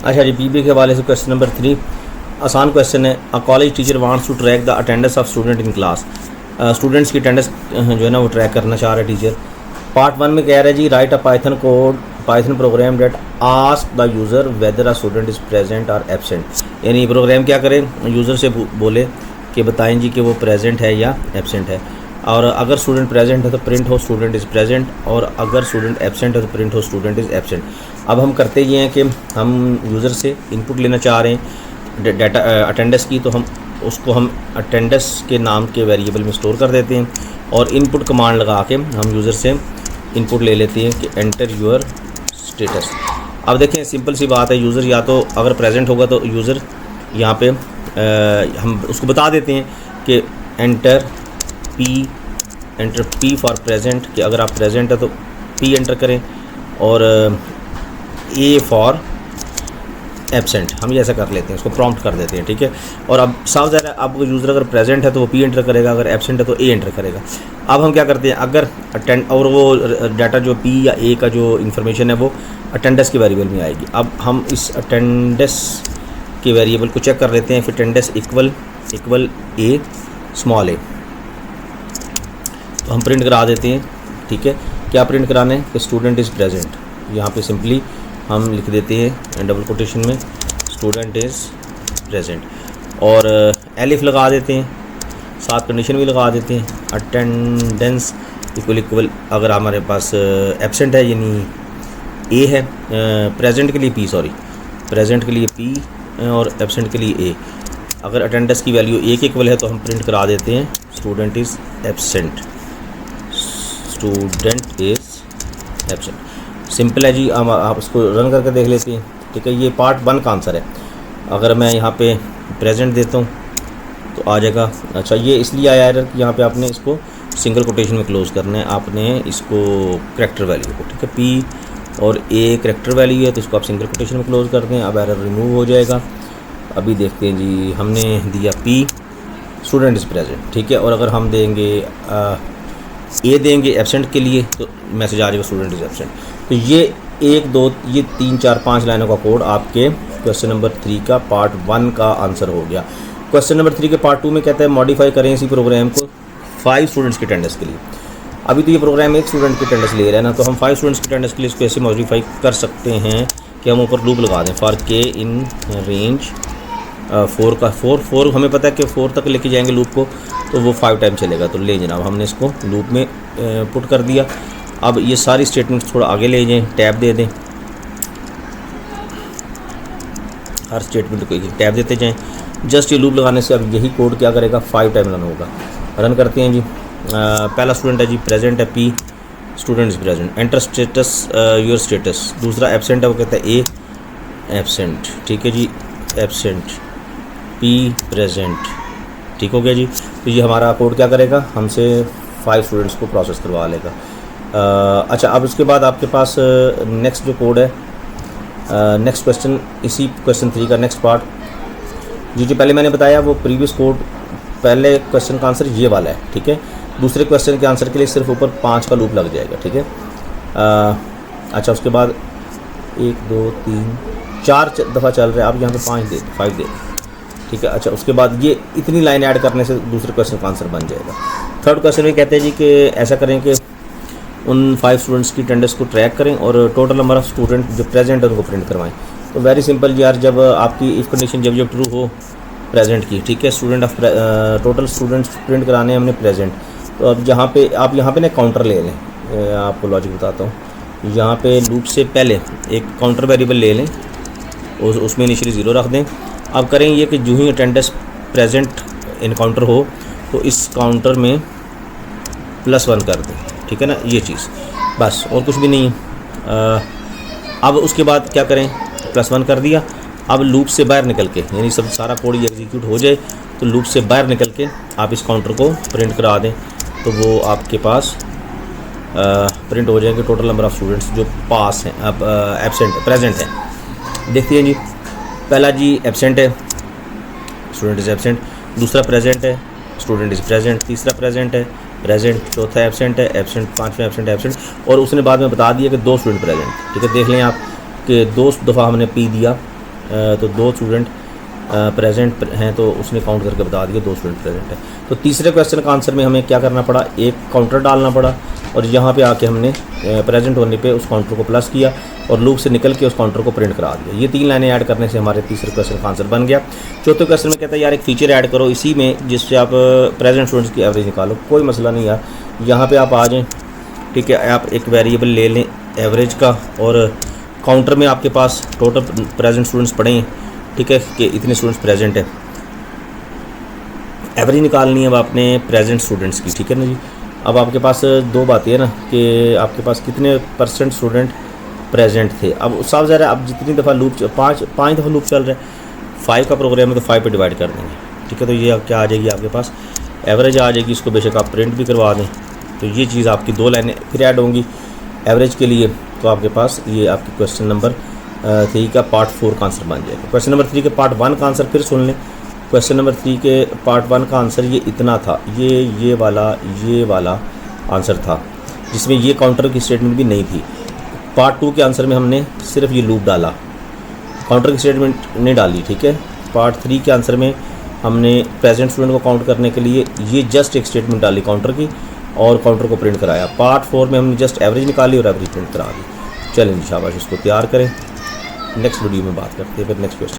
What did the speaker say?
अच्छा जी, पीबी के हवाले से क्वेश्चन नंबर 3 आसान क्वेश्चन है। A college teacher wants to track the attendance of student in class. Students की अटेंडेंस जो है ना वो ट्रैक करना चाह रहा है टीचर। पार्ट 1 में कह रहा है जी write a Python code Python program that ask the user whether a student is present और एबसेंट। यानी प्रोग्राम क्या करे, यूज़र से बोले कि बताएं जी कि वो प्रेजेंट है या एबसेंट है, और अगर स्टूडेंट प्रेजेंट है तो प्रिंट हो स्टूडेंट इज़ प्रेजेंट, और अगर स्टूडेंट एबसेंट है तो प्रिंट हो स्टूडेंट इज़ एबसेंट। अब हम करते ये हैं कि हम यूज़र से इनपुट लेना चाह रहे हैं डाटा अटेंडेंस की, तो हम अटेंडेंस के नाम के वेरिएबल में स्टोर कर देते हैं और इनपुट कमांड लगा के हम यूज़र से इनपुट ले लेते हैं कि एंटर योर स्टेटस। अब देखें सिंपल सी बात है, यूज़र या तो अगर प्रेजेंट होगा तो यूज़र यहाँ पे हम उसको बता देते हैं कि एंटर पी फॉर प्रेजेंट, कि अगर आप प्रेजेंट है तो पी एंटर करें, और ए फॉर एबसेंट हम ये ऐसा कर लेते हैं, उसको प्रॉम्प्ट कर देते हैं, ठीक है। और अब साफ ज़ाहिर है, अब यूज़र अगर प्रेजेंट है तो वो पी एंटर करेगा, अगर एबसेंट है तो ए एंटर करेगा। अब हम क्या करते हैं, अगर और वो डाटा जो पी या ए का जो इन्फॉर्मेशन है वो अटेंडेंस के वेरिएबल में आएगी। अब हम इस अटेंडेंस के वेरिएबल को चेक कर लेते हैं, फिर अटेंडेंस इक्वल ए स्मॉल ए, तो हम प्रिंट करा देते हैं, ठीक है। क्या प्रिंट कराना है कि स्टूडेंट इज़ प्रेजेंट, यहाँ पे सिंपली हम लिख देते हैं डबल कोटेशन में स्टूडेंट इज़ प्रेजेंट, और एलिफ लगा देते हैं, साथ कंडीशन भी लगा देते हैं अटेंडेंस इक्वल अगर हमारे पास एबसेंट है यानी ए है, प्रेजेंट के लिए पी, प्रेजेंट के लिए पी और एबसेंट के लिए ए। अगर अटेंडेंस की वैल्यू ए के इक्वल है तो हम प्रिंट करा देते हैं student is absent, student is absent. Simple है जी, हम आप इसको रन करके देख लेते हैं, ठीक है। ये पार्ट 1 का आंसर है। अगर मैं यहाँ पे प्रेजेंट देता हूँ तो आ जाएगा। अच्छा, ये इसलिए आया है कि यहाँ पे आपने इसको सिंगल कोटेशन में क्लोज करना है, आपने इसको करैक्टर वैल्यू को, ठीक है। पी और ए करैक्टर वैल्यू है तो इसको आप सिंगल कोटेशन में क्लोज कर दें, अब एरर रिमूव हो जाएगा। अभी देखते हैं जी, हमने दिया पी स्टूडेंट इज़ प्रेजेंट, ठीक है, और अगर हम देंगे ए देंगे एबसेंट के लिए तो मैसेज आ जाएगा स्टूडेंट इज़ एबसेंट। तो ये 1 2 ये 3 4 5 लाइनों का कोड आपके क्वेश्चन नंबर 3 का पार्ट 1 का आंसर हो गया। क्वेश्चन नंबर 3 के पार्ट 2 में कहता है मॉडिफाई करें इसी प्रोग्राम को 5 स्टूडेंट्स की अटेंडेंस के लिए। अभी तो ये प्रोग्राम 1 स्टूडेंट की अटेंडेंस ले रहा है ना, तो हम 5 स्टूडेंट्स की अटेंडेंस के लिए इसको ऐसे मॉडिफाई कर सकते हैं कि हम ऊपर लूप लगा दें फॉर के इन रेंज 4 का 4 हमें पता है कि 4 तक लेके जाएंगे लूप को तो वो 5 टाइम चलेगा, तो ले जनाब हमने इसको लूप में पुट कर दिया। अब ये सारी स्टेटमेंट्स थोड़ा आगे ले जाएं, टैब दे दें, हर स्टेटमेंट को एक टैब देते जाएं। जस्ट ये लूप लगाने से अब यही कोड क्या करेगा 5 टाइम रन होगा। रन करते हैं जी। पहला स्टूडेंट है जी प्रेजेंट है P, student is present, enter status your status. दूसरा एबसेंट है वो कहता है ए एबसेंट, ठीक है जी, एबसेंट पी प्रेजेंट, ठीक हो गया जी। तो ये हमारा कोड क्या करेगा, हमसे 5 स्टूडेंट्स को प्रोसेस करवा लेगा। अच्छा, अब उसके बाद आपके पास नेक्स्ट जो कोड है, नेक्स्ट क्वेश्चन, इसी क्वेश्चन 3 का नेक्स्ट पार्ट जी पहले मैंने बताया वो प्रीवियस कोड, पहले क्वेश्चन का आंसर ये वाला है, ठीक है। दूसरे क्वेश्चन के आंसर के लिए सिर्फ ऊपर 5 का लूप लग जाएगा, ठीक है। अच्छा, उसके बाद 1 2 3 4 दफ़ा चल रहा है, आप यहाँ पे 5 दे, ठीक है। अच्छा, उसके बाद ये इतनी लाइन ऐड करने से दूसरे क्वेश्चन का आंसर बन जाएगा। थर्ड क्वेश्चन में कहते हैं जी कि ऐसा करें कि उन 5 स्टूडेंट्स की अटेंडेंस को ट्रैक करें और टोटल नंबर ऑफ़ स्टूडेंट जो प्रेजेंट है उनको प्रिंट करवाएं। तो वेरी सिंपल यार, जब आपकी इफ़ कंडीशन जब ट्रू हो प्रेजेंट की, ठीक है, student of total students print कराने हैं हमने प्रेजेंट। तो अब यहाँ पे आप यहाँ पे ना काउंटर ले लें, आपको लॉजिक बताता हूँ। यहाँ पे लूप से पहले एक काउंटर वेरिएबल ले लें, उसमें इनिशियली 0 रख दें। अब करें ये कि जो ही अटेंडेंस प्रेजेंट इनकाउंटर हो तो इस काउंटर में +1 कर दें, ठीक है ना, ये चीज़ बस, और कुछ भी नहीं है। अब उसके बाद क्या करें, +1 कर दिया। अब लूप से बाहर निकल के, यानी सब सारा कोड ये एग्जीक्यूट हो जाए तो लूप से बाहर निकल के आप इस काउंटर को प्रिंट करा दें, तो वो आपके पास प्रिंट हो जाएंगे टोटल नंबर ऑफ़ स्टूडेंट्स जो पास हैं, अब एबसेंट प्रेजेंट हैं। देखिए जी, पहला जी एबसेंट है, स्टूडेंट इज़ एबसेंट। दूसरा प्रेजेंट है, स्टूडेंट इज़ प्रेजेंट। तीसरा प्रेजेंट है, प्रेजेंट। चौथा एबसेंट है, एबसेंट। पांचवा एबसेंट है, एबसेंट। और उसने बाद में बता दिया कि 2 स्टूडेंट प्रेजेंट, ठीक है। देख लें आप कि 2 दफ़ा हमने पी दिया तो 2 स्टूडेंट प्रेजेंट हैं, तो उसने काउंट करके बता दिया 2 स्टूडेंट प्रेजेंट है। तो तीसरे क्वेश्चन का आंसर में हमें क्या करना पड़ा, एक काउंटर डालना पड़ा और यहाँ पे आके हमने प्रेजेंट होने पे उस काउंटर को प्लस किया और लूप से निकल के उस काउंटर को प्रिंट करा दिया। ये 3 लाइनें ऐड करने से हमारे तीसरे क्वेश्चन का आंसर बन गया। चौथे क्वेश्चन में कहता है यार एक फीचर ऐड करो इसी में जिससे आप प्रेजेंट स्टूडेंट्स की एवरेज निकालो। कोई मसला नहीं यार, यहाँ पर आप आ जाएँ, ठीक है। आप एक वेरिएबल ले लें एवरेज का और काउंटर में आपके पास टोटल प्रेजेंट स्टूडेंट्स पढ़े हैं, ठीक है, कि इतने स्टूडेंट्स प्रेजेंट है। एवरेज निकालनी है अब आपने प्रेजेंट स्टूडेंट्स की, ठीक है ना जी। अब आपके पास 2 बातें हैं ना कि आपके पास कितने % स्टूडेंट प्रेजेंट थे। अब साफ ज़ाहिर है अब जितनी दफ़ा लूप 5 दफ़ा लूप चल रहा है, 5 का प्रोग्राम है तो 5 पे डिवाइड कर देंगे, ठीक है। तो ये क्या आ जाएगी आपके पास एवरेज आ जाएगी। इसको बेशक आप प्रिंट भी करवा दें तो ये चीज़ आपकी 2 लाइनें फिर ऐड होंगी एवरेज के लिए। तो आपके पास ये आपके क्वेश्चन नंबर 3 का पार्ट 4 का आंसर बन जाएगा। क्वेश्चन नंबर 3 के पार्ट 1 का आंसर फिर सुन लें। क्वेश्चन नंबर 3 के पार्ट 1 का आंसर ये इतना था, ये वाला आंसर था जिसमें ये काउंटर की स्टेटमेंट भी नहीं थी। पार्ट 2 के आंसर में हमने सिर्फ ये लूप डाला, काउंटर की स्टेटमेंट नहीं डाली, ठीक है। पार्ट 3 के आंसर में हमने प्रेजेंट स्टूडेंट को काउंट करने के लिए ये जस्ट एक स्टेटमेंट डाली काउंटर की और काउंटर को प्रिंट कराया। पार्ट 4 में हमने जस्ट एवरेज निकाली और एवरेज प्रिंट करा दी। चलें शाबाश, इसको तैयार करें। नेक्स्ट वीडियो में बात करते हैं फिर नेक्स्ट क्वेश्चन।